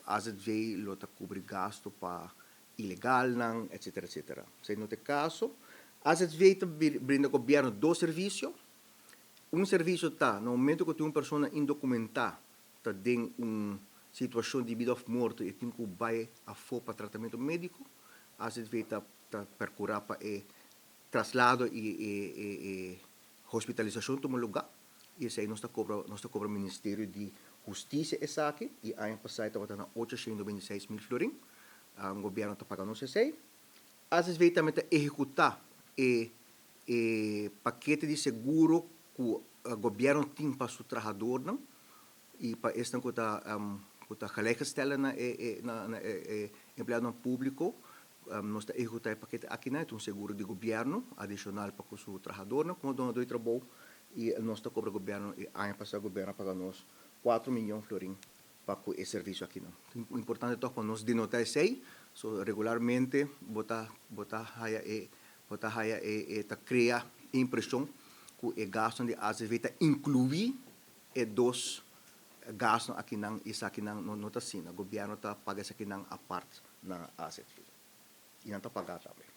AZV lo ta cobrir gasto pa ilegal não, etc, etc. Se no te caso, AZV ta brinda governo dois serviços. Serviço tá, no momento que tem uma pessoa indocumentada, tá tem situação de vida ou morte e tem que vai a for para tratamento médico, AZV ta procurar para traslado e hospitalização para um lugar. E isso aí nós cobra o Ministério de Justiça essa aqui, e a ano passado estava na 826 mil florin, o governo está pagando isso aí. Às vezes também está executar paquete de seguro que o governo tem para o trabalhador, não? E para isso que está gelijkgesteld na empregado público, nós está executar o paquete aqui, né? Um seguro de governo adicional para o trabalhador, não? Como dono do trabalho, e nós está cobra o governo, e ano passado o governo paga nós 4 milhões de florin para esse serviço aqui, não? O importante é que nós denotar isso aí, regularmente, botar cria impressão que o gasto de AZV incluir dos gastos aqui não, isso aqui não está assim, o governo está pagando isso aqui não a parte na AZV. E não está pagando também.